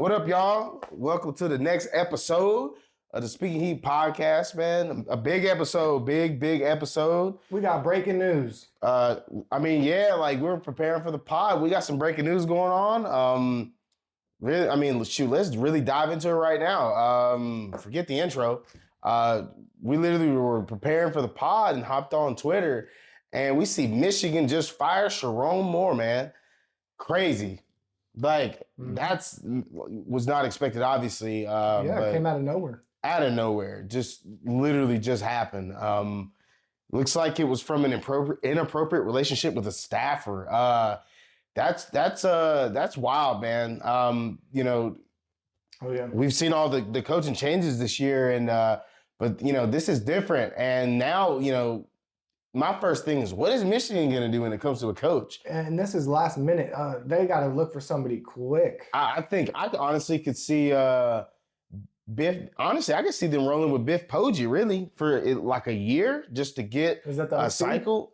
What up, y'all? Welcome to the next episode of the Speaking Heat podcast, man. A big episode, big episode. We got breaking news. We're preparing for the pod. We got some breaking news going on. Let's really dive into it right now. Forget the intro. We literally were preparing for the pod and hopped on Twitter, and we see Michigan just fire Sharon Moore, man. Crazy. That's was not expected, obviously. It came out of nowhere. Out of nowhere. Just literally just happened. Looks like it was from an inappropriate relationship with a staffer. That's wild, man. We've seen all the coaching changes this year, but this is different. And now, my first thing is, what is Michigan going to do when it comes to a coach? And this is last minute. They got to look for somebody quick. I think I honestly could see Biff. Honestly, I could see them rolling with Biff Poggi really for like a year just to get a cycle.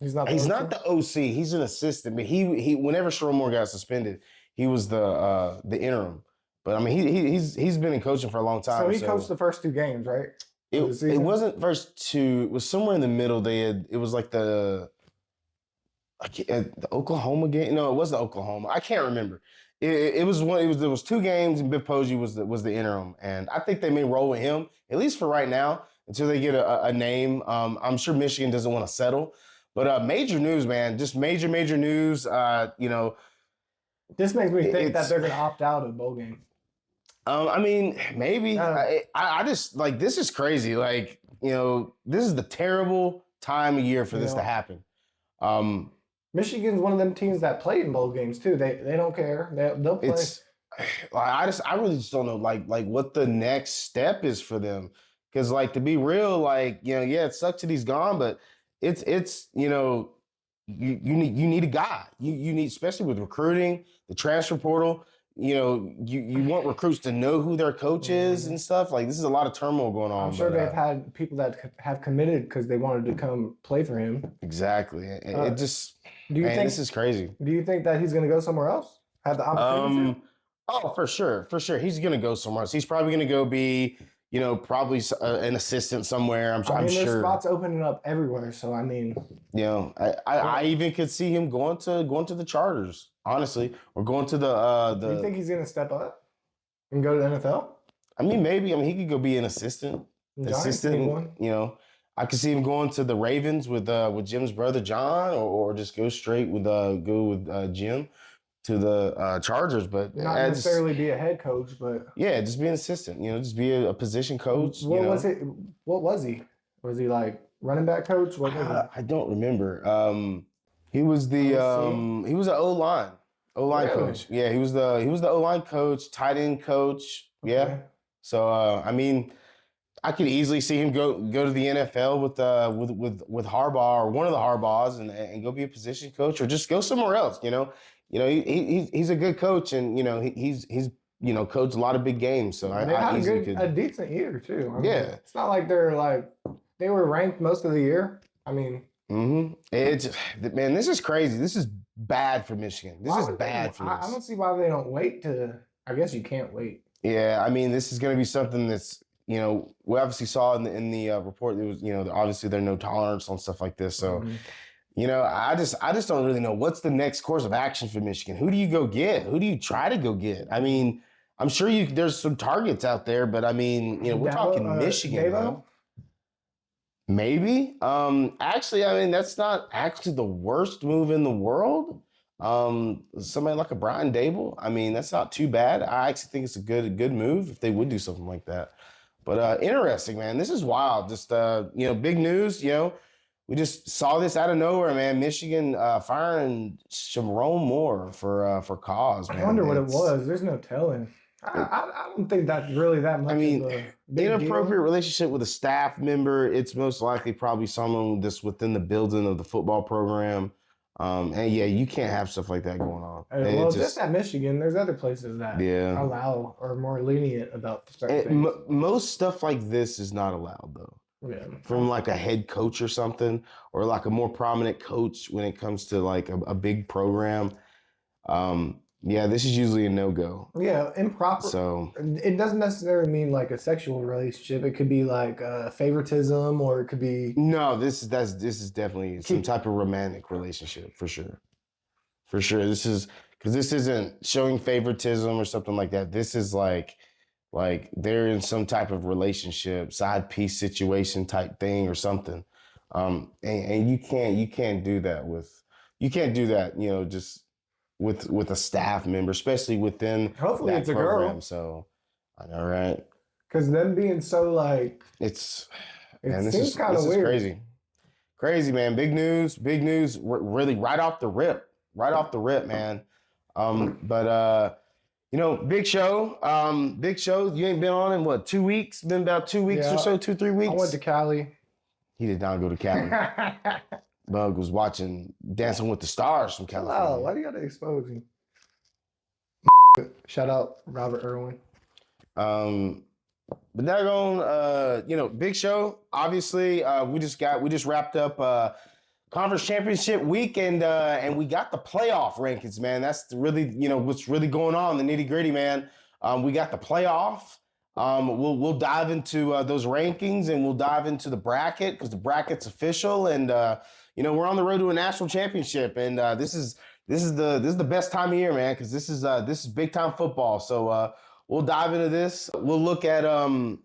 He's not the OC. He's an assistant. But he whenever Sharon Moore got suspended, he was the interim. But I mean, he's been in coaching for a long time. So he coached the first two games, right? It wasn't first two. It was somewhere in the middle. It was like the Oklahoma game. No, it wasn't Oklahoma. I can't remember. There was two games, and Biff Poggi was the interim, and I think they may roll with him at least for right now until they get a name. I'm sure Michigan doesn't want to settle, but major news, man. Just major news. This makes me think that they're going to opt out of bowl game. Maybe. I just this is crazy. This is the terrible time of year for this to happen. Michigan's one of them teams that play in bowl games too. They don't care. They'll play. I really just don't know what the next step is for them. Because to be real, it sucks that he's gone, but it's you need a guy. You need, especially with recruiting, the transfer portal. You want recruits to know who their coach is and stuff. This is a lot of turmoil going on. I'm sure they've had people that have committed because they wanted to come play for him. Exactly. This is crazy. Do you think that he's going to go somewhere else? Have the opportunity? Oh, for sure. He's going to go somewhere else. He's probably going to go be, probably an assistant somewhere. I'm sure. There's spots opening up everywhere. So, I even could see him going to the Chargers, honestly, or going to the. Do you think he's going to step up and go to the NFL? Maybe. He could go be an assistant. I could see him going to the Ravens with Jim's brother John, or just go straight with Jim to the Chargers, but not necessarily be a head coach, but just be an assistant. Just be a position coach. What was he? Was he running back coach? What was he? I don't remember. He was an O-line coach. Yeah, he was the O-line coach, tight end coach. Okay. Yeah. So I could easily see him go to the NFL with Harbaugh or one of the Harbaughs and go be a position coach, or just go somewhere else. He's a good coach, and he's coached a lot of big games. So they had a decent year too. It's not like they were ranked most of the year. This is crazy. This is bad for Michigan. This is bad for us. I don't see why they don't wait to. I guess you can't wait. Yeah, this is going to be something that's. We obviously saw in the report, there was, obviously there's no tolerance on stuff like this. So, I just don't really know what's the next course of action for Michigan. Who do you go get? Who do you try to go get? I'm sure there's some targets out there, but we're talking Michigan. Though. Maybe. Actually, that's not actually the worst move in the world. Somebody like a Brian Dable. That's not too bad. I actually think it's a good move if they would do something like that. But interesting, man. This is wild. Just big news. We just saw this out of nowhere, man. Michigan firing Sharon Moore for cause. Man. I wonder what it was. There's no telling. I don't think that's really that much. Inappropriate relationship with a staff member. It's most likely probably someone that's within the building of the football program. You can't have stuff like that going on. Just at Michigan, there's other places that allow or more lenient about certain things. Most stuff like this is not allowed, though. Yeah. From a head coach or something, or a more prominent coach when it comes to a big program. Yeah, this is usually a no-go. Yeah, improper. So It doesn't necessarily mean like a sexual relationship. It could be like favoritism, or it could be no, this is definitely some type of romantic relationship for sure. For sure. This is because this isn't showing favoritism or something like that. This is like they're in some type of relationship, side piece situation type thing or something. And you can't do that you can't do that, just with a staff member, especially within hopefully that it's a program. girl. So I know, right? Because them being so like It's it this seems is kind of weird. crazy. Crazy, man. Big news, really right off the rip. Right off the rip, man. But Big Show. Big Show, you ain't been on in what, 2 weeks? Been about 2 weeks or so, 2-3 weeks? I went to Cali. He did not go to Cali. Bug was watching Dancing with the Stars from California. Wow, why do you gotta expose me? Shout out Robert Irwin. But that on, Big Show. Obviously, we just wrapped up conference championship week, and we got the playoff rankings, man. That's really what's really going on, the nitty gritty, man. We got the playoff. We'll dive into those rankings, and we'll dive into the bracket because the bracket's official, and we're on the road to a national championship, and this is the best time of year, man, because this is big time football. So we'll dive into this. We'll look at the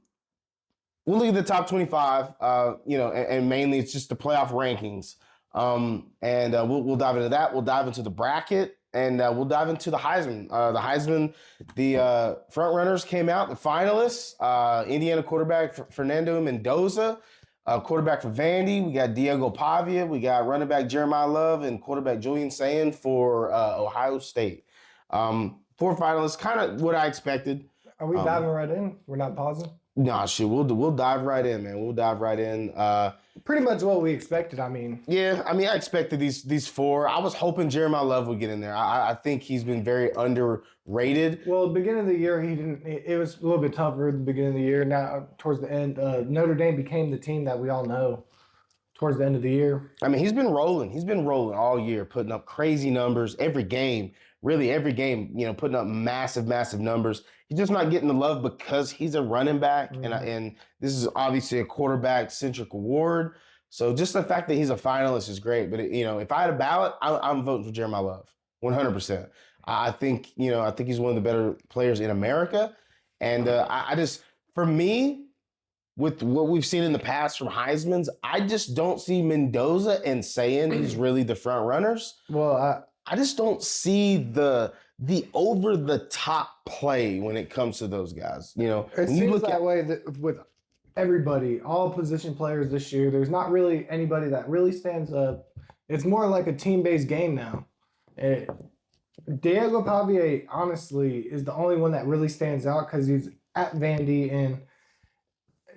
top 25. And mainly it's just the playoff rankings. We'll dive into that. We'll dive into the bracket, and we'll dive into the Heisman. The front runners came out, the finalists. Indiana quarterback Fernando Mendoza, quarterback for Vandy. We got Diego Pavia. We got running back Jeremiah Love and quarterback Julian Sayin for Ohio State. 4 finalists, kind of what I expected. Are we diving right in? We're not pausing? Nah, shit, we'll dive right in, man. We'll dive right in. Pretty much what we expected. I mean, I expected these 4. I was hoping Jeremiah Love would get in there. I think he's been very underrated. Well, beginning of the year, he didn't. It was a little bit tougher at the beginning of the year. Now, towards the end, Notre Dame became the team that we all know. Towards the end of the year, I mean, he's been rolling. He's been rolling all year, putting up crazy numbers every game. Really, every game, putting up massive numbers. He's just not getting the love because he's a running back, and this is obviously a quarterback-centric award. So just the fact that he's a finalist is great. But if I had a ballot, I'm voting for Jeremiah Love, 100%. I think he's one of the better players in America, and for me, with what we've seen in the past from Heisman's, I just don't see Mendoza and Sayin as really the front runners. Well, I just don't see the over the top play when it comes to those guys. It seems that way with everybody, all position players this year. There's not really anybody that really stands up. It's more like a team-based game now. Diego Pavia, honestly, is the only one that really stands out because he's at Vandy, and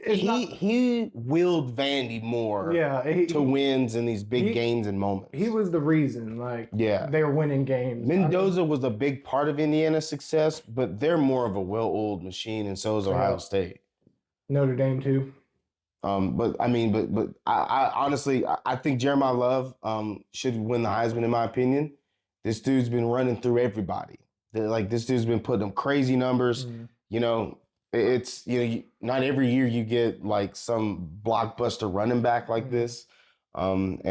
he willed Vandy more to wins in these big games and moments. He was the reason, they were winning games. Mendoza was a big part of Indiana's success, but they're more of a well-oiled machine, and so is Ohio State. Notre Dame too. But I honestly think Jeremiah Love should win the Heisman in my opinion. This dude's been running through everybody. This dude's been putting up crazy numbers. It's not every year you get some blockbuster running back like this, but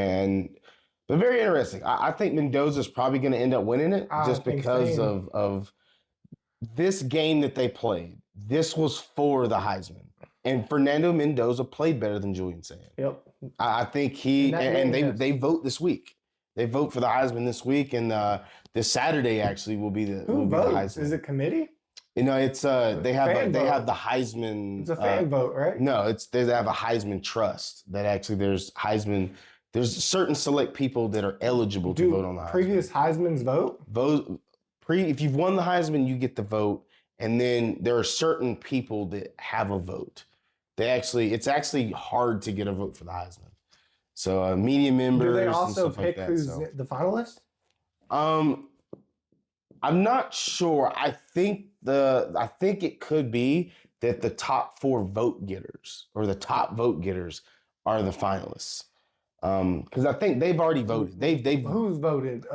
very interesting. I think Mendoza's probably going to end up winning it just because of this game that they played. This was for the Heisman, and Fernando Mendoza played better than Julian Sayin. Yep, I think they vote this week. They vote for the Heisman this week, and this Saturday actually will be the Heisman. Is it committee? It's they have the Heisman. It's a fan vote, right? No, they have a Heisman trust that actually there's certain select people that are eligible to vote on the Heisman. Previous Heisman's vote? If you've won the Heisman, you get the vote, and then there are certain people that have a vote. It's actually hard to get a vote for the Heisman. So media members. Do they also pick who's the finalist? I'm not sure. I think it could be that the top 4 vote getters or the top vote getters are the finalists. Because I think they've already voted. They've Who's voted?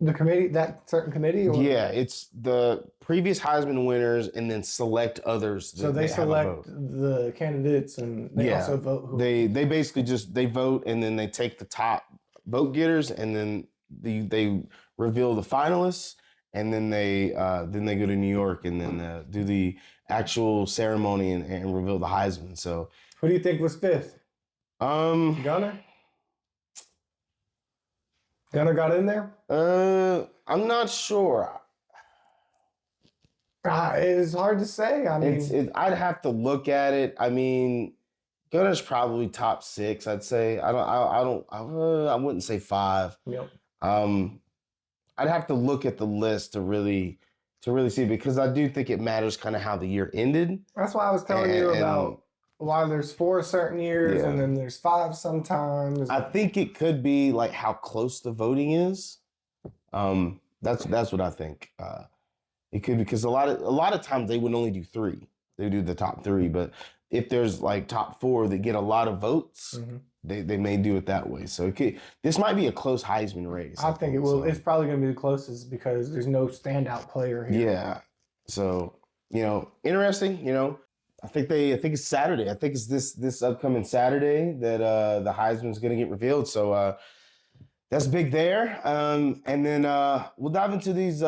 The committee, that certain committee? Or? Yeah, it's the previous Heisman winners and then select others So that, they that have a select vote. the candidates and they Yeah, also vote who. they basically just they vote and then they take the top vote getters and then they reveal the finalists and then they go to New York and then do the actual ceremony and reveal the Heisman. So Who do you think was fifth? um Gunner? Gunner got in there? I'm not sure. It's hard to say. I mean, I'd have to look at it. I mean, Gunner's probably top 6. I'd say. I wouldn't say 5. yep. Um, I'd have to look at the list to really see because I do think it matters kind of how the year ended. That's why I was telling you about why there's 4 certain years and then there's 5 sometimes. I think it could be like how close the voting is. That's what I think. It could because a lot of times they would only do 3. They do the top 3, but if there's like top 4 that get a lot of votes, they may do it that way. So this might be a close Heisman race. I think it will. So. It's probably going to be the closest because there's no standout player here. Yeah. So interesting. I think it's Saturday. I think it's this upcoming Saturday that the Heisman's going to get revealed. So. That's big there. And then we'll dive into these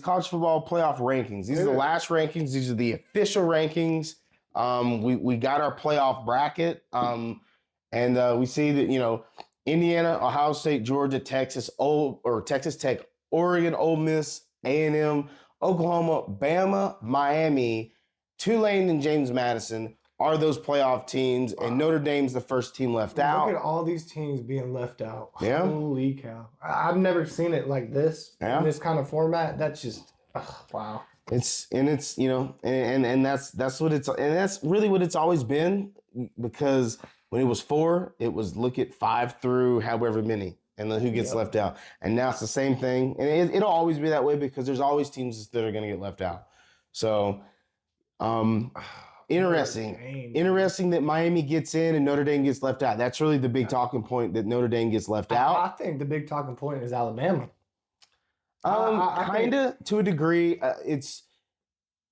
college football playoff rankings. These are the last rankings. These are the official rankings. We got our playoff bracket. And we see that, Indiana, Ohio State, Georgia, Texas Tech, Oregon, Ole Miss, A&M, Oklahoma, Bama, Miami, Tulane, and James Madison are those playoff teams, and Notre Dame's the first team left out. Look at all these teams being left out. Yeah. Holy cow. I've never seen it like this, in this kind of format. That's just, wow. It's that's what it's, and that's really what it's always been, because when it was 4, it was look at 5 through however many, and then who gets left out. And now it's the same thing, and it'll always be that way because there's always teams that are going to get left out. So, Interesting that Miami gets in and Notre Dame gets left out. That's really the big talking point, that Notre Dame gets left out. I think the big talking point is Alabama. Kind of to a degree. It's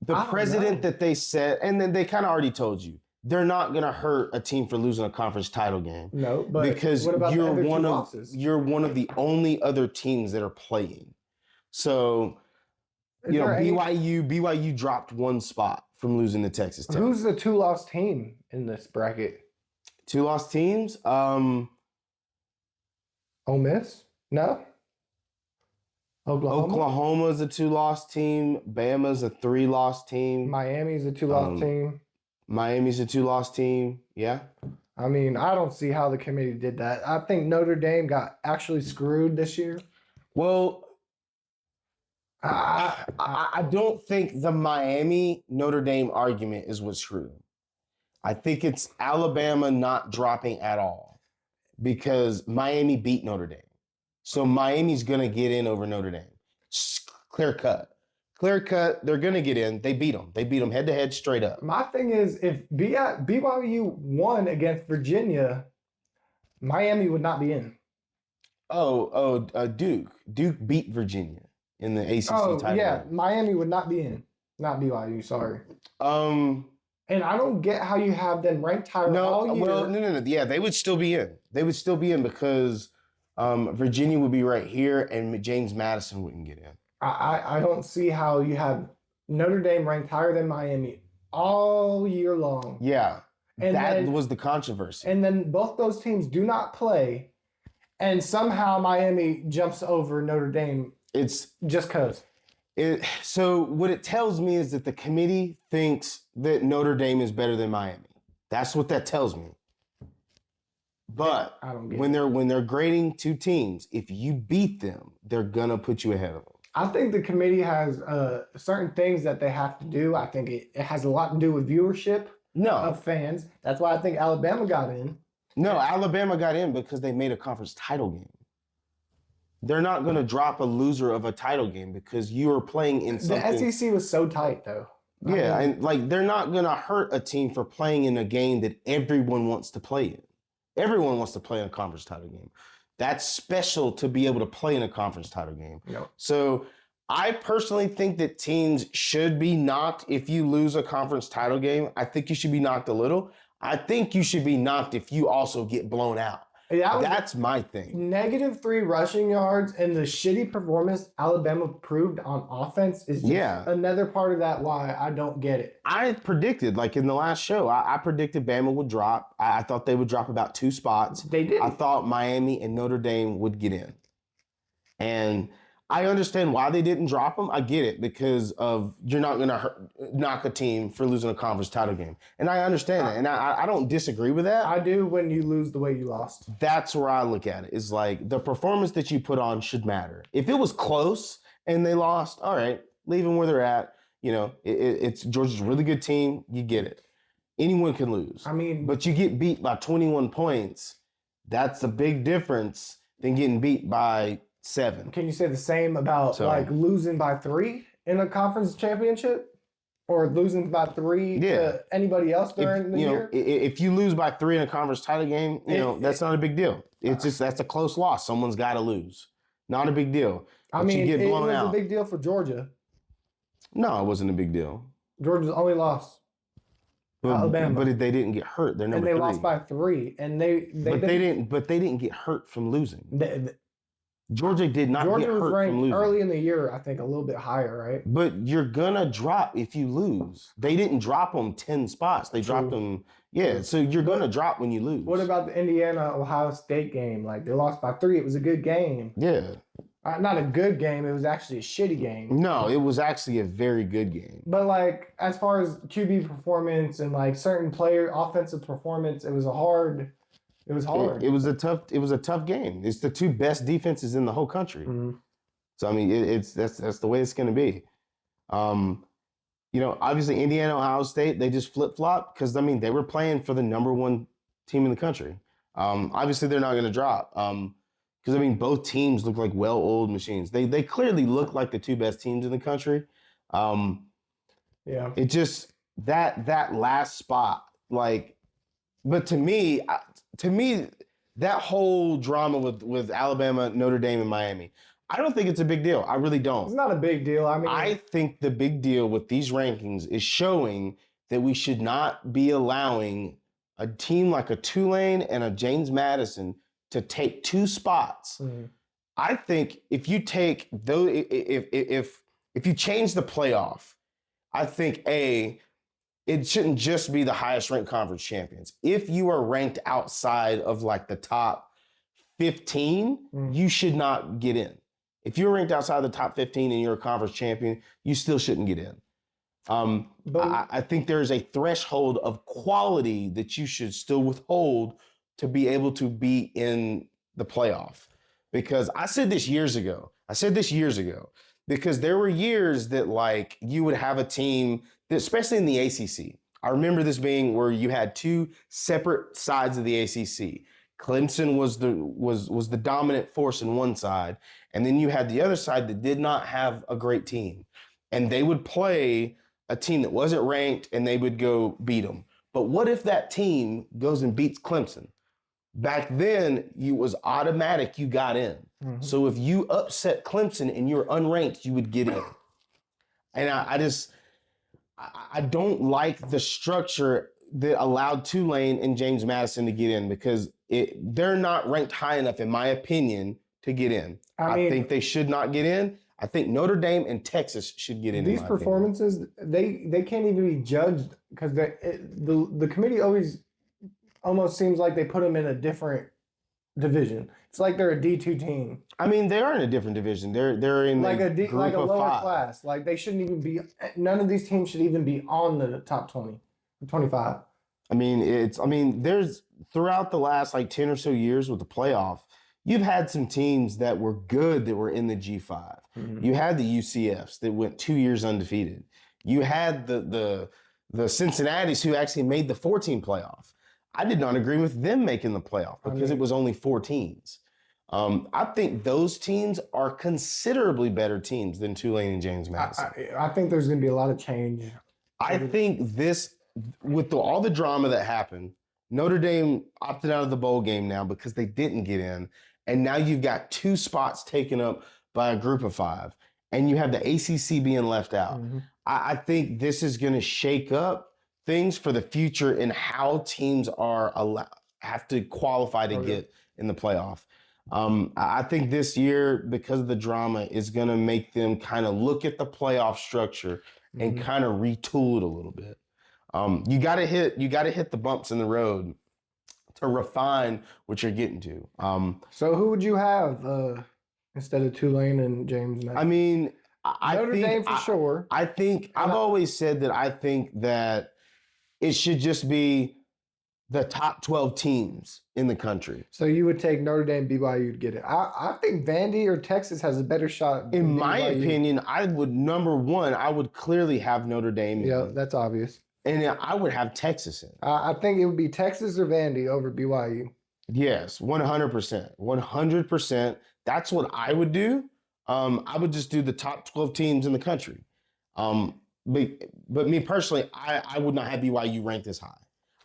the precedent that they set, and then they kind of already told you they're not going to hurt a team for losing a conference title game. No, but because what about you're one of the only other teams that are playing. So, BYU dropped 1 spot from losing to Texas Tech. Who's the 2-loss team in this bracket? 2-loss teams? Ole Miss? No? Oklahoma's a 2-loss team. Bama's a 3-loss team. Miami's a 2-loss team. Miami's a 2-loss team. Yeah. I mean, I don't see how the committee did that. I think Notre Dame got actually screwed this year. Well, I don't think the Miami Notre Dame argument is what's screwed. I think it's Alabama not dropping at all because Miami beat Notre Dame. So Miami's going to get in over Notre Dame. Clear cut. They're going to get in. They beat them. They beat them head to head straight up. My thing is, if BYU won against Virginia, Miami would not be in. Duke. Duke beat Virginia in the ACC title. Yeah, Miami would not be in. Not BYU, sorry. And I don't get how you have them ranked higher all year. Well, no. Yeah, they would still be in. They would still be in because Virginia would be right here and James Madison wouldn't get in. I don't see how you have Notre Dame ranked higher than Miami all year long. Yeah, and that was the controversy. And then both those teams do not play, and somehow Miami jumps over Notre Dame. It's just because. So what it tells me is that the committee thinks that Notre Dame is better than Miami. That's what that tells me. But when they're grading 2 teams, if you beat them, they're gonna put you ahead of them. I think the committee has certain things that they have to do. I think it has a lot to do with viewership of fans. That's why I think Alabama got in. No, Alabama got in because they made a conference title game. They're not going to drop a loser of a title game because you are playing in something. The SEC was so tight, though. And they're not going to hurt a team for playing in a game that everyone wants to play in. Everyone wants to play in a conference title game. That's special to be able to play in a conference title game. Yep. So I personally think that teams should be knocked if you lose a conference title game. I think you should be knocked a little. I think you should be knocked if you also get blown out. That's my thing. -3 rushing yards and the shitty performance Alabama proved on offense is just another part of that why I don't get it. I predicted, like in the last show, I predicted Bama would drop. I thought they would drop about 2 spots. They did. I thought Miami and Notre Dame would get in. And I understand why they didn't drop them. I get it because of you're not going to knock a team for losing a conference title game. And I understand that. And I don't disagree with that. I do when you lose the way you lost. That's where I look at it. Is like the performance that you put on should matter. If it was close and they lost, all right, leave them where they're at. You know, it's Georgia's a really good team. You get it. Anyone can lose. I mean, but you get beat by 21 points. That's a big difference than getting beat by 7. Can you say the same about like losing by 3 in a conference championship, or losing by 3 to anybody else during the year? If you lose by 3 in a conference title game, that's not a big deal. It's just that's a close loss. Someone's got to lose. Not a big deal. I mean, it was a big deal for Georgia. No, it wasn't a big deal. Georgia's only lost. Alabama, but they didn't get hurt. They're number 3. And they lost by 3, and they didn't get hurt from losing. Georgia did not get hurt from losing. Early in the year, I think a little bit higher, right? But you're gonna drop if you lose. They didn't drop them 10 spots. They dropped them, so you're gonna drop when you lose. What about the Indiana-Ohio State game? Like, they lost by 3. It was a good game. Yeah. Not a good game. It was actually a shitty game. No, it was actually a very good game. But, like, as far as QB performance and, like, certain player offensive performance, it was hard. It was a tough game. It's the 2 best defenses in the whole country. Mm-hmm. So I mean, that's the way it's going to be. Obviously Indiana, Ohio State, they just flip flop because I mean they were playing for the number 1 team in the country. Obviously they're not going to drop because I mean both teams look like well-oiled machines. They clearly look like the 2 best teams in the country. It just that last spot, like, but to me, that whole drama with Alabama, Notre Dame, and Miami, I don't think it's a big deal. I really don't. It's not a big deal. I mean, I think the big deal with these rankings is showing that we should not be allowing a team like a Tulane and a James Madison to take 2 spots. Mm-hmm. I think if you take those, if you change the playoff, I think it shouldn't just be the highest ranked conference champions. If you are ranked outside of like the top 15, you should not get in. If you're ranked outside the top 15 and you're a conference champion, you still shouldn't get in. I think there's a threshold of quality that you should still withhold to be able to be in the playoff. Because I said this years ago. Because there were years that like you would have a team, especially in the ACC. I remember this being where you had 2 separate sides of the ACC. Clemson was the dominant force in one side, and then you had the other side that did not have a great team. And they would play a team that wasn't ranked, and they would go beat them. But what if that team goes and beats Clemson? Back then, it was automatic you got in. Mm-hmm. So if you upset Clemson and you're unranked, you would get in. And I don't like the structure that allowed Tulane and James Madison to get in because they're not ranked high enough, in my opinion, to get in. I think they should not get in. I think Notre Dame and Texas should get in. These performances, they can't even be judged because the committee almost seems like they put them in a different division. It's like they're a D2 team. I mean, they are in a different division. They're in like a group like a of lower 5. class. Like they shouldn't even be. None of these teams should even be on the top 20, 25. I mean, there's throughout the last like 10 or so years with the playoff, you've had some teams that were good that were in the G5. Mm-hmm. You had the UCFs that went 2 years undefeated. You had the Cincinnatis who actually made the 14 playoff. I did not agree with them making the playoff because it was only 4 teams. I think those teams are considerably better teams than Tulane and James Madison. I think there's going to be a lot of change. I think this, with all the drama that happened, Notre Dame opted out of the bowl game now because they didn't get in. and now you've got 2 spots taken up by a group of 5, and you have the ACC being left out. Mm-hmm. I think this is going to shake up things for the future in how teams have to qualify to get in the playoff. I think this year, because of the drama, is going to make them kind of look at the playoff structure and kind of retool it a little bit. You got to hit the bumps in the road to refine what you're getting to. So who would you have instead of Tulane and James Madison? I mean, Notre Dame for sure. I've always said that I think that it should just be the top 12 teams in the country. So you would take Notre Dame, BYU to get it. I think Vandy or Texas has a better shot. In my opinion, I would clearly have Notre Dame in. Yeah, that's obvious. And I would have Texas in. I think it would be Texas or Vandy over BYU. Yes, 100%. 100%. That's what I would do. I would just do the top 12 teams in the country. But me personally, I would not have BYU ranked this high.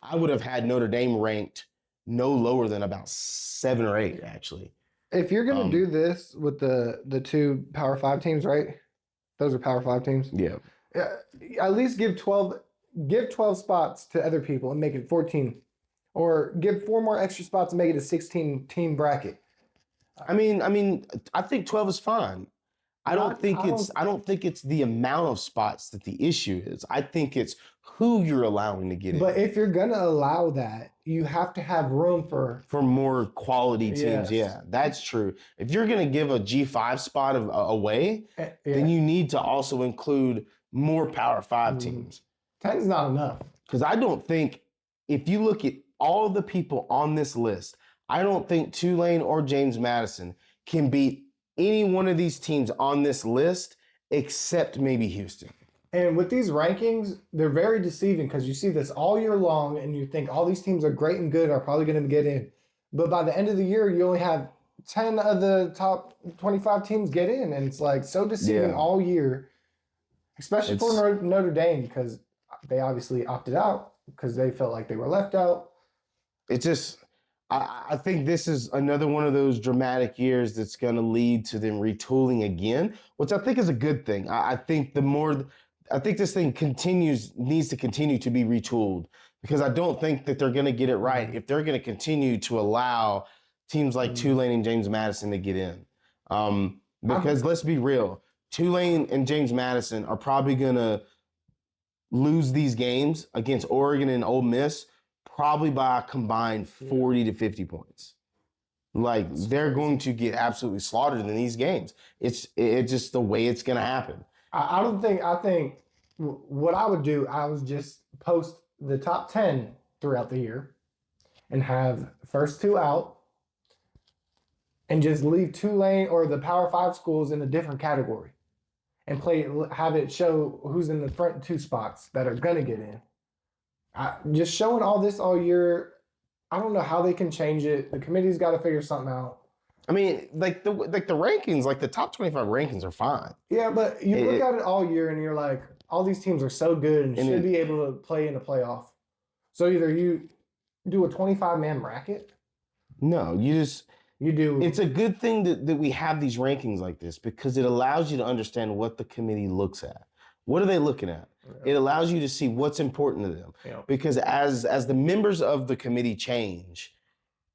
I would have had Notre Dame ranked no lower than about 7 or 8, actually. If you're going to do this with the 2 Power 5 teams, right? Those are Power 5 teams? Yeah. At least give 12 spots to other people and make it 14. Or give 4 more extra spots and make it a 16-team bracket. I mean, I think 12 is fine. I don't think it's the amount of spots that the issue is. I think it's who you're allowing to get in. But if you're gonna allow that, you have to have room for more quality teams. Yes. Yeah, that's true. If you're gonna give a G5 spot away, then you need to also include more Power 5 teams. 10's not enough. Because I don't think, if you look at all the people on this list, I don't think Tulane or James Madison can beat any one of these teams on this list except maybe Houston. And with these rankings, they're very deceiving because you see this all year long and you think all these teams are great and good, are probably going to get in. But by the end of the year, you only have 10 of the top 25 teams get in. And it's like so deceiving all year, especially for Notre Dame, because they obviously opted out because they felt like they were left out. It's just, I think this is another one of those dramatic years that's going to lead to them retooling again, which I think is a good thing. I think this thing needs to continue to be retooled, because I don't think that they're going to get it right if they're going to continue to allow teams like Tulane and James Madison to get in. Because let's be real, Tulane and James Madison are probably going to lose these games against Oregon and Ole Miss probably by a combined 40 to 50 points. Like, they're going to get absolutely slaughtered in these games. It's just the way it's going to happen. I think what I would do, I would just post the top 10 throughout the year and have first 2 out and just leave Tulane or the Power 5 schools in a different category and have it show who's in the front 2 spots that are going to get in. Just showing all this all year, I don't know how they can change it. The committee's got to figure something out. I mean, like the rankings, like the top 25 rankings are fine. Yeah, but you look at it all year and you're like, all these teams are so good and should be able to play in a playoff. So either you do a 25-man bracket. No, you do. It's a good thing that we have these rankings like this, because it allows you to understand what the committee looks at. What are they looking at? Yeah. It allows you to see what's important to them. Yeah. Because as the members of the committee change,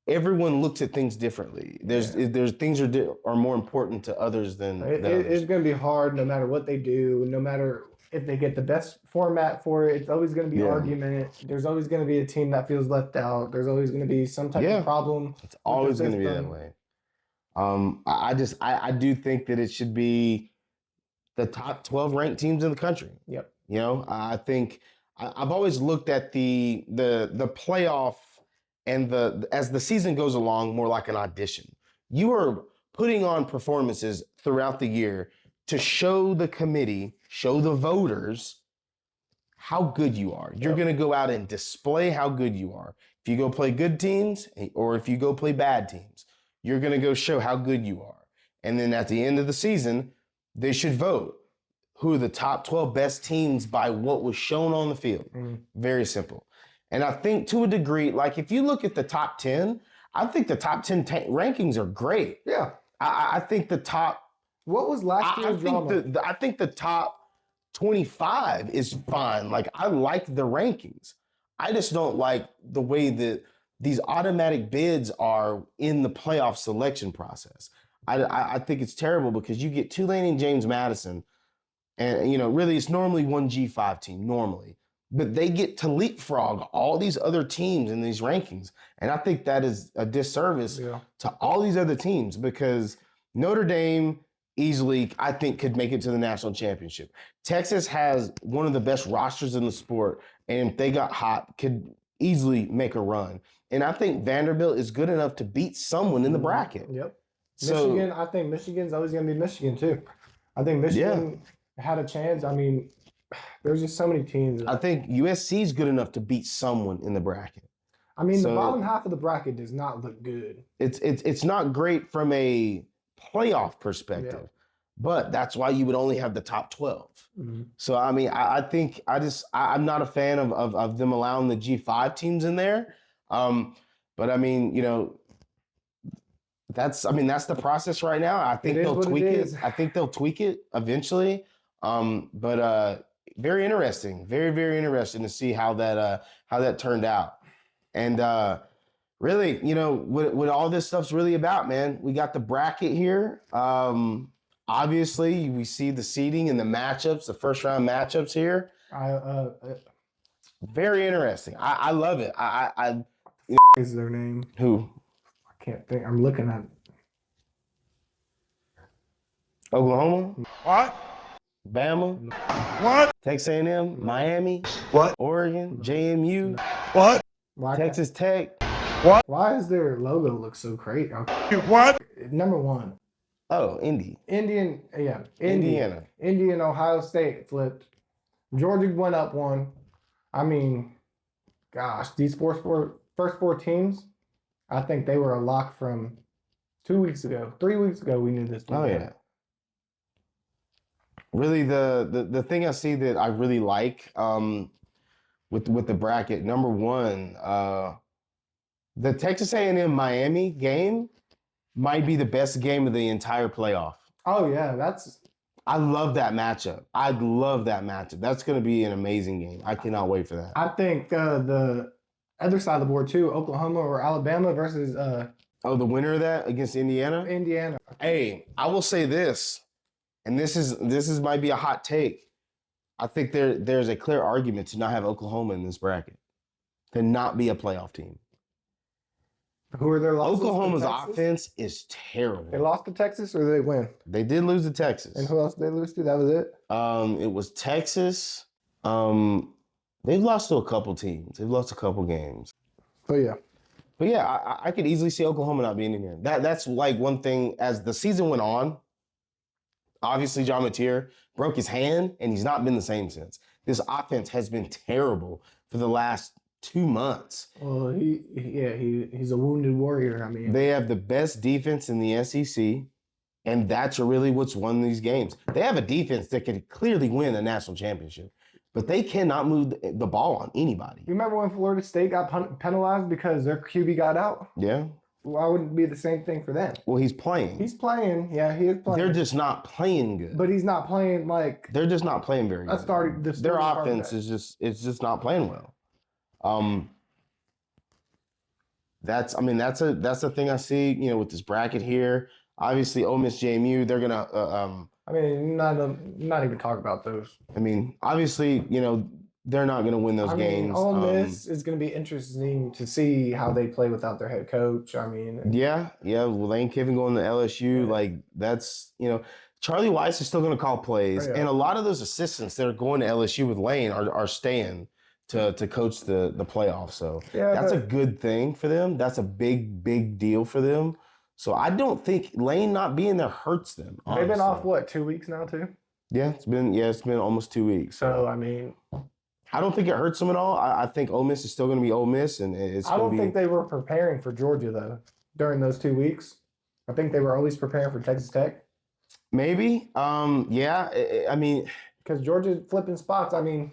everyone looks at things differently. There's things are more important to others than others. It's going to be hard no matter what they do, no matter if they get the best format for it. It's always going to be argument. There's always going to be a team that feels left out. There's always going to be some type of problem. It's always going to be that way. I do think that it should be the top 12 ranked teams in the country. Yep. You know, I think I've always looked at the playoff and as the season goes along more like an audition. You are putting on performances throughout the year to show the committee, show the voters how good you are. You're going to go out and display how good you are. If you go play good teams or if you go play bad teams, you're going to go show how good you are. And then at the end of the season, they should vote who are the top 12 best teams by what was shown on the field. Very simple. And I think to a degree, like if you look at the top 10, I think the top 10 rankings are great. Yeah. I think the top. What was last year's drama? I think the top 25 is fine. Like, I like the rankings. I just don't like the way that these automatic bids are in the playoff selection process. I think it's terrible because you get Tulane and James Madison, and really it's normally one G5 team normally, but they get to leapfrog all these other teams in these rankings, and I think that is a disservice to all these other teams because Notre Dame easily, I think, could make it to the national championship. Texas has one of the best rosters in the sport, and if they got hot, could easily make a run. And I think Vanderbilt is good enough to beat someone in the bracket. Yep. So, Michigan, I think Michigan's always going to be Michigan too. I think Michigan had a chance. I mean, there's just so many teams. I think USC is good enough to beat someone in the bracket. I mean, the bottom half of the bracket does not look good. It's not great from a playoff perspective, but that's why you would only have the top 12. Mm-hmm. So, I mean, I think I'm not a fan of them allowing the G5 teams in there. But I mean, that's the process right now. I think they'll tweak it. I think they'll tweak it eventually. But very interesting, very, very interesting to see how that turned out. And really, what all this stuff's really about, man. We got the bracket here. Obviously, we see the seeding and the matchups, the first round matchups here. Very interesting. I love it. I is their name? Who? I can't think. I'm looking at Oklahoma. What? Bama. What? Texas A&M. Miami. What? Oregon. JMU. What? Texas Tech. What? Why does their logo look so great? What? Number one. Oh, Indiana. Indiana, Ohio State flipped. Georgia went up one. I mean, gosh, these first four teams, I think they were a lock from 2 weeks ago. 3 weeks ago, we knew this. Oh, yeah. Really, the thing I see that I really like with the bracket, number one, the Texas A&M Miami game might be the best game of the entire playoff. Oh, yeah, I love that matchup. I'd love that matchup. That's going to be an amazing game. I cannot wait for that. I think the other side of the board, too, Oklahoma or Alabama versus... the winner of that against Indiana? Indiana. Hey, I will say this, and this is might be a hot take. I think there's a clear argument to not have Oklahoma in this bracket, to not be a playoff team. Who are their losses? Oklahoma's offense is terrible. They lost to Texas or did they win? They did lose to Texas. And who else did they lose to? That was it? It was Texas. They've lost to a couple teams. They've lost a couple games. Oh, yeah. But yeah, I could easily see Oklahoma not being in here. That's like one thing as the season went on. Obviously, John Mateer broke his hand, and he's not been the same since. This offense has been terrible for the last 2 months. Well, he's a wounded warrior. I mean, they have the best defense in the SEC, and that's really what's won these games. They have a defense that could clearly win a national championship, but they cannot move the ball on anybody. You remember when Florida State got penalized because their QB got out? Yeah. Why wouldn't it be the same thing for them? Well, he's playing. He's playing. Yeah, he is playing. They're just not playing good. But he's not playing like. They're just not playing very good. Their offense is just not playing well. That's the thing I see. With this bracket here. Obviously, Ole Miss, JMU. They're gonna. I mean, not even talk about those. I mean, obviously, they're not going to win those games. Ole Miss is going to be interesting to see how they play without their head coach. I mean, yeah. Lane Kiffin going to LSU, like that's Charlie Weiss is still going to call plays, and a lot of those assistants that are going to LSU with Lane are staying to coach the playoffs. So that's a good thing for them. That's a big deal for them. So I don't think Lane not being there hurts them. Honestly. They've been off 2 weeks now too. Yeah, it's been almost 2 weeks. So I mean. I don't think it hurts them at all. I think Ole Miss is still going to be Ole Miss, and I don't think they were preparing for Georgia though during those 2 weeks. I think they were always preparing for Texas Tech. Maybe, yeah. I mean, because Georgia's flipping spots. I mean,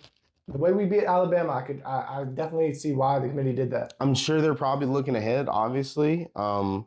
The way we beat Alabama, I definitely see why the committee did that. I'm sure they're probably looking ahead, obviously. I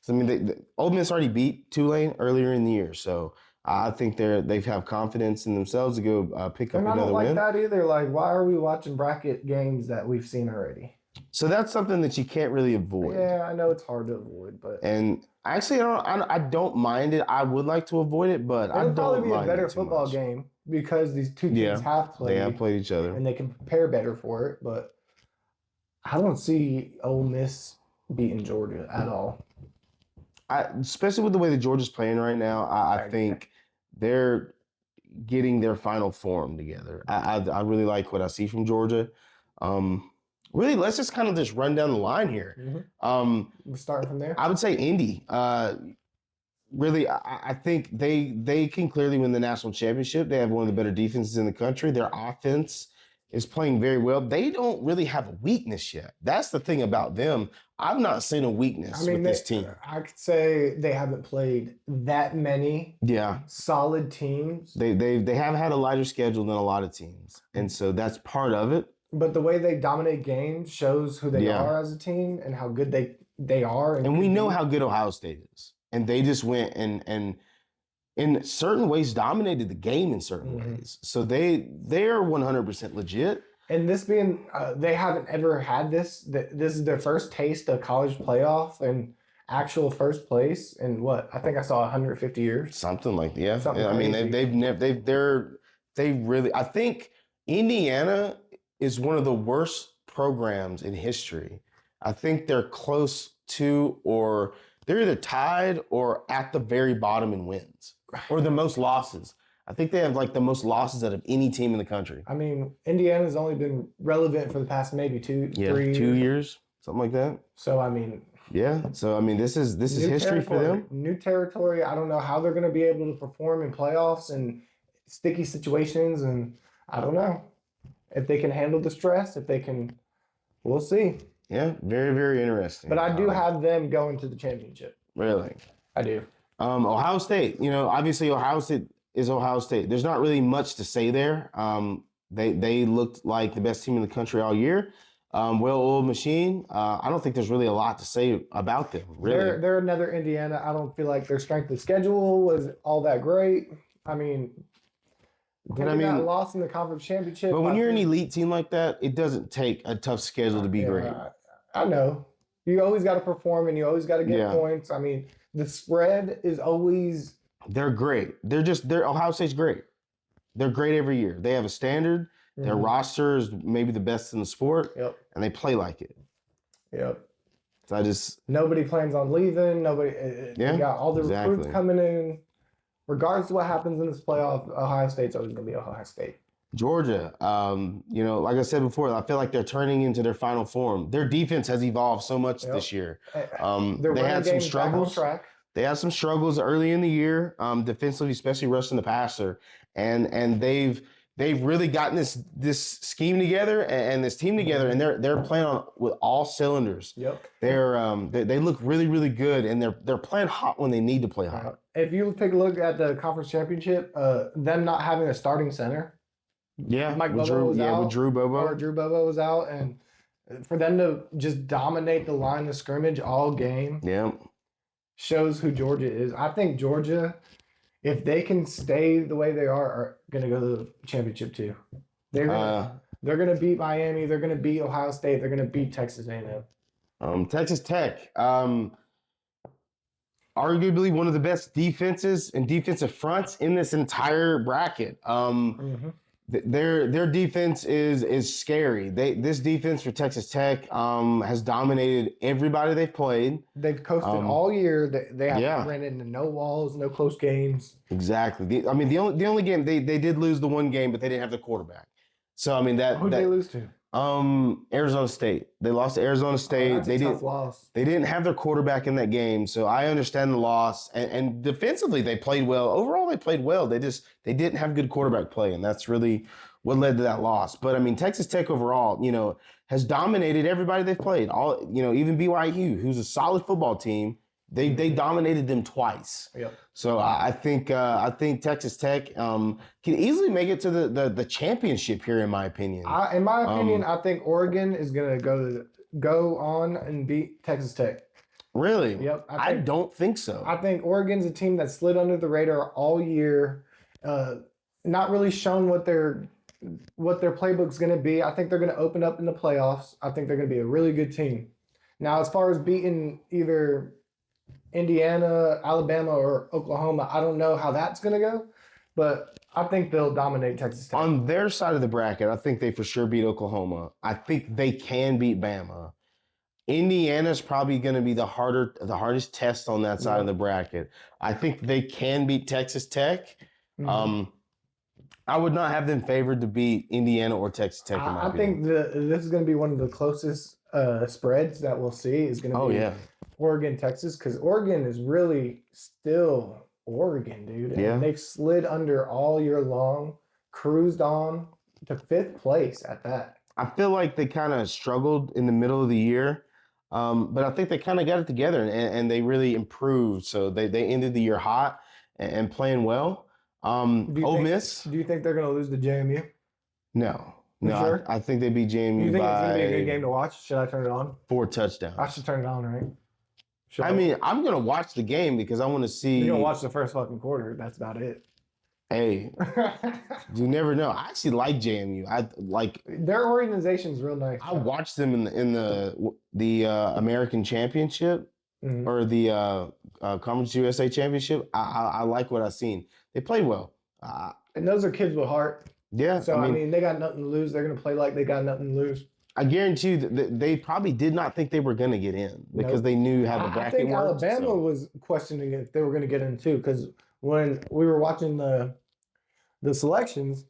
mean, Ole Miss already beat Tulane earlier in the year, so I think they have confidence in themselves to go pick up And I don't another like win. that either. Like, why are we watching bracket games that we've seen already? So that's something that you can't really avoid. Yeah, I know it's hard to avoid, but And actually, I don't mind it. I would like to avoid it, but I it'll probably don't be a mind better it too football much. game because these two teams have played. They have played each other, and they can prepare better for it. But I don't see Ole Miss beating Georgia at all. Especially with the way that Georgia's playing right now. I think they're getting their final form together. I really like what I see from Georgia. Really, let's just kind of just run down the line here. We're starting from there. I would say Indy. Really, I think they can clearly win the national championship. They have one of the better defenses in the country. Their offense is playing very well. They don't really have a weakness yet. That's the thing about them. I've not seen a weakness with this team. I could say they haven't played that many solid teams. They have had a lighter schedule than a lot of teams. And so that's part of it. But the way they dominate games shows who they are as a team and how good they are. And we know how good Ohio State is. And they just went and in certain ways dominated the game in certain ways. So they're 100% legit. And this being, they haven't ever had this. This is their first taste of college playoff and actual first place in what? I think I saw 150 years. Something like that. Yeah. Something I mean, they really. I think Indiana is one of the worst programs in history. I think they're close to, or they're either tied or at the very bottom in wins, or the most losses. I think they have like the most losses out of any team in the country. I mean, Indiana's only been relevant for the past maybe 3 years, something like that. So I mean, this is history for them. New territory. I don't know how they're going to be able to perform in playoffs and sticky situations, and I don't know if they can handle the stress. If they can, we'll see. Yeah, very, very interesting. But I do have them going to the championship. Really, I do. Ohio State. Obviously Ohio State is Ohio State. There's not really much to say there. They looked like the best team in the country all year. Well-oiled machine. I don't think there's really a lot to say about them. Really, they're another Indiana. I don't feel like their strength of schedule was all that great. I mean, got lost in the conference championship. But when you're an elite team like that, it doesn't take a tough schedule to be great. I know. You always got to perform and you always got to get points. I mean, the spread is always. They're great. Ohio State's great. They're great every year. They have a standard. Their roster is maybe the best in the sport. Yep. And they play like it. Yep. So nobody plans on leaving. They got all the recruits coming in. Regardless of what happens in this playoff, Ohio State's always going to be Ohio State. Georgia, like I said before, I feel like they're turning into their final form. Their defense has evolved so much this year. They had some struggles. They had some struggles early in the year, defensively, especially rushing the passer, and they've really gotten this scheme together and this team together, and they're playing on with all cylinders. Yep. They look really, really good, and they're playing hot when they need to play hot. If you take a look at the conference championship, them not having a starting center. Yeah, Mike Bobo was out. With Drew Bobo. Or Drew Bobo was out, and for them to just dominate the line of scrimmage all game shows who Georgia is. I think Georgia, if they can stay the way they are going to go to the championship too. They're going to beat Miami. They're going to beat Ohio State. They're going to beat Texas A&M. Texas Tech, arguably one of the best defenses and defensive fronts in this entire bracket. Their defense is scary. This defense for Texas Tech has dominated everybody they've played. They've coasted all year. They haven't ran into no walls, no close games. Exactly. The only game they did lose the one game, but they didn't have the quarterback. So I mean who did they lose to? Arizona State. They lost to Arizona State. That's a tough loss. They didn't have their quarterback in that game, so I understand the loss. And defensively, they played well. Overall, they played well. They didn't have good quarterback play, and that's really what led to that loss. But I mean, Texas Tech overall, has dominated everybody they've played. Even BYU, who's a solid football team, They dominated them twice. Yep. So I think Texas Tech can easily make it to the championship here, in my opinion. In my opinion, I think Oregon is going to go on and beat Texas Tech. Really? Yep. I don't think so. I think Oregon's a team that slid under the radar all year. Not really shown what their playbook's going to be. I think they're going to open up in the playoffs. I think they're going to be a really good team. Now, as far as beating either Indiana, Alabama, or Oklahoma, I don't know how that's going to go, but I think they'll dominate Texas Tech. On their side of the bracket, I think they for sure beat Oklahoma. I think they can beat Bama. Indiana's probably going to be the hardest test on that side of the bracket. I think they can beat Texas Tech. Mm-hmm. I would not have them favored to beat Indiana or Texas Tech. I think this is going to be one of the closest spreads that we'll see. Is going to be Oregon, Texas, because Oregon is really still Oregon, dude. And they've slid under all year long, cruised on to 5th place at that. I feel like they kind of struggled in the middle of the year. But I think they kind of got it together and they really improved. So they ended the year hot and playing well. Ole Miss. Do you think they're going to lose to JMU? No. Sure? I think they beat JMU. You think by it's going to be a good game to watch? Should I turn it on? 4 touchdowns. I should turn it on, right? I'm going to watch the game because I want to see. You're going to watch the first fucking quarter. That's about it. Hey, you never know. I actually like JMU. I like their organization's real nice. I watched them in the American Championship or the Conference USA Championship. I like what I've seen. They played well. And those are kids with heart. Yeah. So I mean, they got nothing to lose. They're gonna play like they got nothing to lose. I guarantee you that they probably did not think they were going to get in because they knew how the bracket worked. I think Alabama was questioning if they were going to get in too, because when we were watching the selections,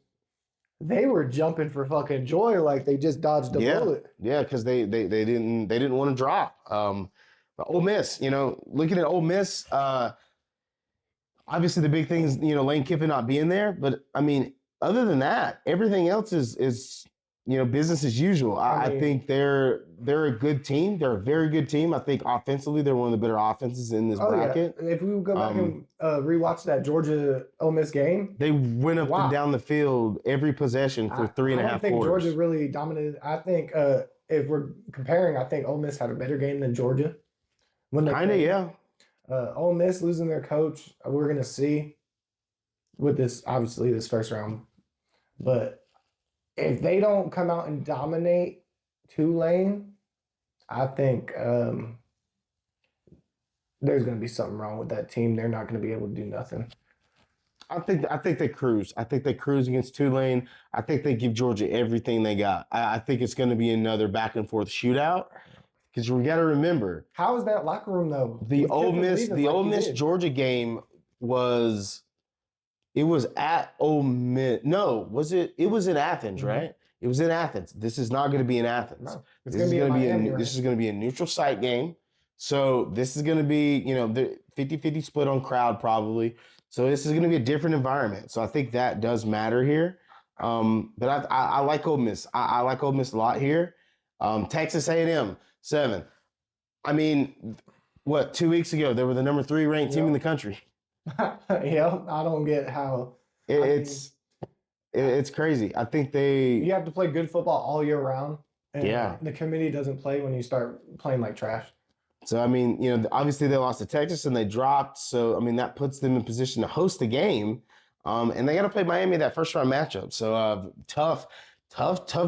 they were jumping for fucking joy like they just dodged a bullet. Yeah, because they didn't want to drop. But Ole Miss, looking at Ole Miss, obviously the big thing is Lane Kiffin not being there. But I mean, other than that, everything else is business as usual. I think they're a good team. They're a very good team. I think offensively, they're one of the better offenses in this bracket. Yeah. If we go back and rewatch that Georgia Ole Miss game, they went up and down the field every possession for 3.5 quarters. I don't think Georgia really dominated. I think if we're comparing, I think Ole Miss had a better game than Georgia. Yeah. Ole Miss losing their coach, we're gonna see with this first round, but if they don't come out and dominate Tulane, I think there's going to be something wrong with that team. They're not going to be able to do nothing. I think they cruise. I think they cruise against Tulane. I think they give Georgia everything they got. I think it's going to be another back and forth shootout. Because we got to remember, how is that locker room though? The Ole Miss Georgia game was. It was at Ole Miss. No, was it? It was in Athens, right? It was in Athens. This is not going to be in Athens. No, this is going to be a neutral site game. So this is going to be, the 50-50 split on crowd probably. So this is going to be a different environment. So I think that does matter here. But I like Ole Miss. I like Ole Miss a lot here. Texas A&M 7. I mean, 2 weeks ago they were the number 3 ranked team in the country. Yeah, I don't get how it's crazy. I think you have to play good football all year round. And the committee doesn't play when you start playing like trash. So I mean, obviously they lost to Texas and they dropped. So I mean that puts them in position to host the game, and they got to play Miami that first round matchup. So tough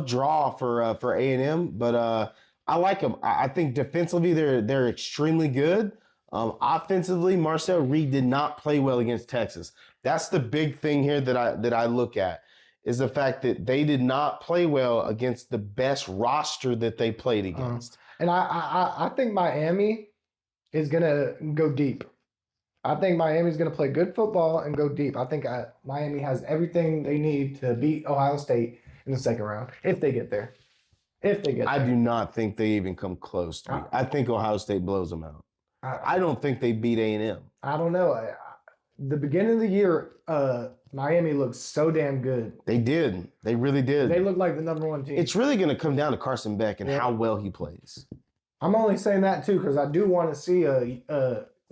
draw for A&M, but I like them. I think defensively they're extremely good. Offensively, Marcel Reed did not play well against Texas. That's the big thing here that I look at is the fact that they did not play well against the best roster that they played against. And I think Miami is gonna go deep. I think Miami's gonna play good football and go deep. I think Miami has everything they need to beat Ohio State in the second round if they get there. I do not think they even come close to it. I think Ohio State blows them out. I don't think they beat A&M. I don't know. The beginning of the year, Miami looked so damn good. They did. They really did. They looked like the number 1 team. It's really going to come down to Carson Beck and how well he plays. I'm only saying that too because I do want to see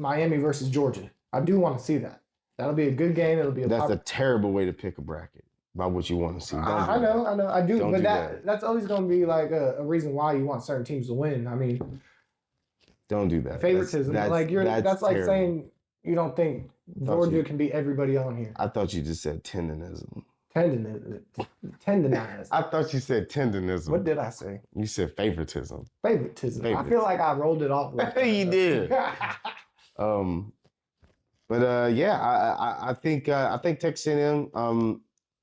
Miami versus Georgia. I do want to see that. That'll be a good game. It'll be That's a terrible way to pick a bracket about what you want to see. I know, I do. Don't but do that. That's always going to be like a reason why you want certain teams to win. I mean, don't do that. Favoritism. That's like terrible. saying you don't think Georgia can beat everybody on here. I thought you just said tendonism. Tendonize. I thought you said tendonism. What did I say? You said favoritism. Favoritism. I feel like I rolled it off. You did. I think Texas A&M.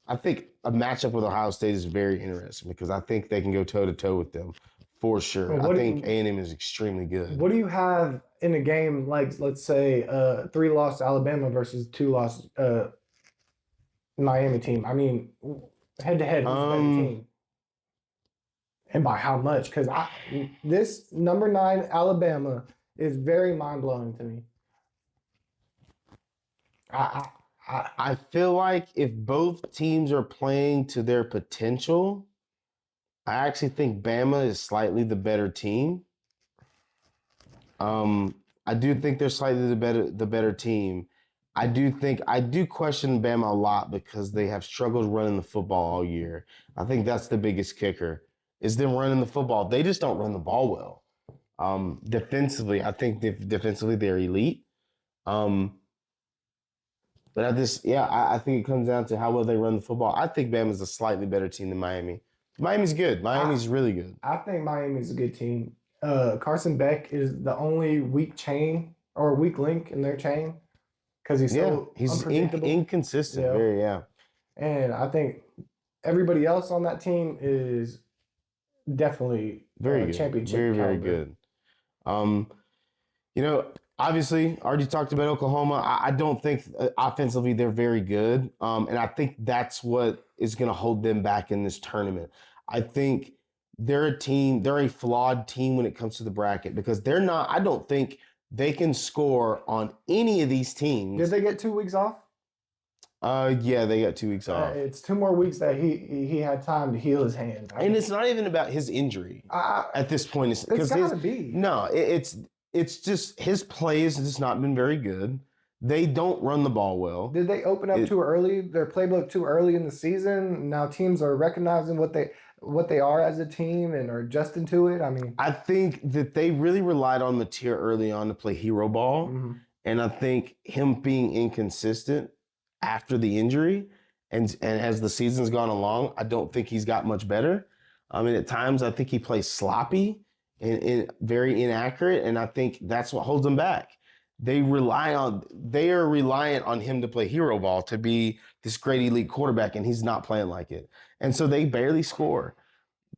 I think a matchup with Ohio State is very interesting because I think they can go toe to toe with them for sure. I think A&M is extremely good. What do you have in a game like, let's say, 3-loss Alabama versus 2-loss Miami team? I mean, head to head, who's the better team? And by how much? Because this number 9 Alabama is very mind blowing to me. I feel like if both teams are playing to their potential, I actually think Bama is slightly the better team. I do think they're slightly the better team. I do question Bama a lot because they have struggled running the football all year. I think that's the biggest kicker, is them running the football. They just don't run the ball well. Defensively, I think defensively they're elite. But I think it comes down to how well they run the football. I think Bama's a slightly better team than Miami. Miami's good. Miami's really good. I think Miami's a good team. Carson Beck is the only weak link in their chain because he's inconsistent. And I think everybody else on that team is definitely very good. Championship very good. Obviously, already talked about Oklahoma. I don't think offensively they're very good. And I think that's what is going to hold them back in this tournament. I think they're a flawed team when it comes to the bracket because I don't think they can score on any of these teams. Did they get 2 weeks off? Yeah, they got 2 weeks off. It's 2 more weeks that he had time to heal his hand. And it's not even about his injury at this point. It's got to be. No, it's just his plays has just not been very good. They don't run the ball well. Did they open up too early? Their playbook too early in the season? Now teams are recognizing what they are as a team and are adjusting to it. I mean, I think that they really relied on Mateer early on to play hero ball, and I think him being inconsistent after the injury and as the season's gone along, I don't think he's got much better. I mean, at times I think he plays sloppy and very inaccurate, and I think that's what holds him back. They are reliant on him to play hero ball to be this great elite quarterback, and he's not playing like it. And so they barely score.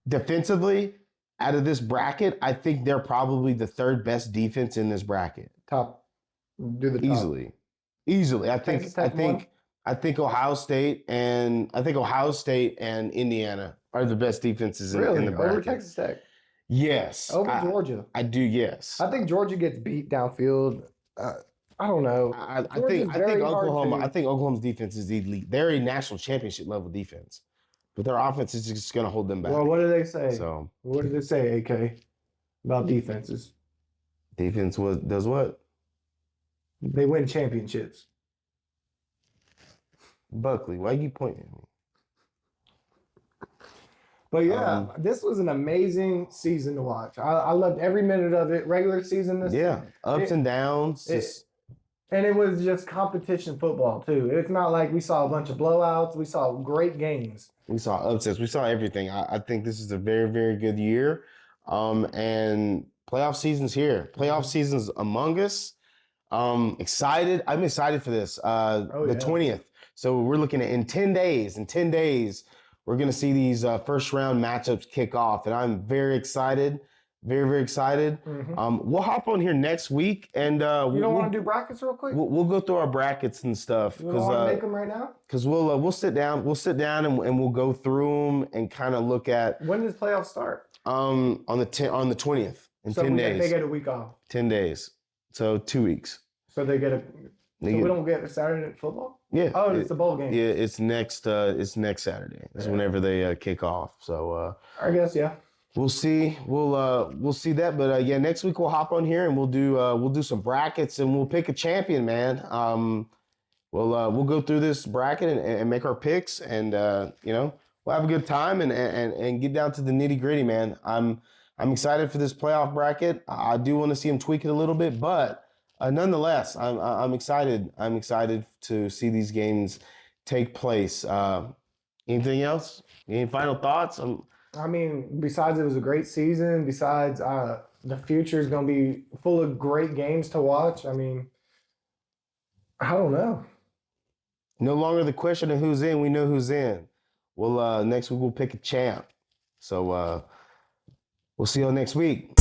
Defensively, out of this bracket, I think they're probably the 3rd best defense in this bracket. Top. Easily. I think Ohio State and Indiana are the best defenses in the bracket. Over Texas Tech. Yes. Over Georgia. I do, yes. I think Georgia gets beat downfield. I don't know. I think Oklahoma's defense is elite. They're a national championship level defense. But their offense is just going to hold them back. Well, what do they say? So, what did they say, AK, about defenses? Defense does what? They win championships. Buckley, why are you pointing at me? But yeah, this was an amazing season to watch. I loved every minute of it. Regular season. Ups and downs. And it was just competition football too. It's not like we saw a bunch of blowouts. We saw great games. We saw upsets. We saw everything. I think this is a very, very good year. And playoff season's here. Playoff season's among us. Excited. I'm excited for this. The 20th. So we're looking at in 10 days, we're going to see these first round matchups kick off. And I'm very excited. Very, very excited. We'll hop on here next week. And you don't want to do brackets real quick? We'll go through our brackets and stuff. You don't want to make them right now? Because we'll sit down. We'll sit down and we'll go through them and kind of look at. When does playoffs start? On the 20th in 10 days. They get a week off. 10 days. So 2 weeks. So we don't get a Saturday Night Football? Yeah. Oh, it's a bowl game. Yeah, it's next Saturday. It's whenever they kick off. So I guess, yeah. We'll see. We'll see that. But yeah, next week we'll hop on here and we'll do some brackets and we'll pick a champion, man. We'll go through this bracket and make our picks and we'll have a good time and get down to the nitty gritty, man. I'm excited for this playoff bracket. I do want to see him tweak it a little bit, but nonetheless, I'm excited. I'm excited to see these games take place. Anything else? Any final thoughts? I mean, besides it was a great season, besides the future is going to be full of great games to watch. I mean, I don't know. No longer the question of who's in. We know who's in. Next week we'll pick a champ. So we'll see you all next week.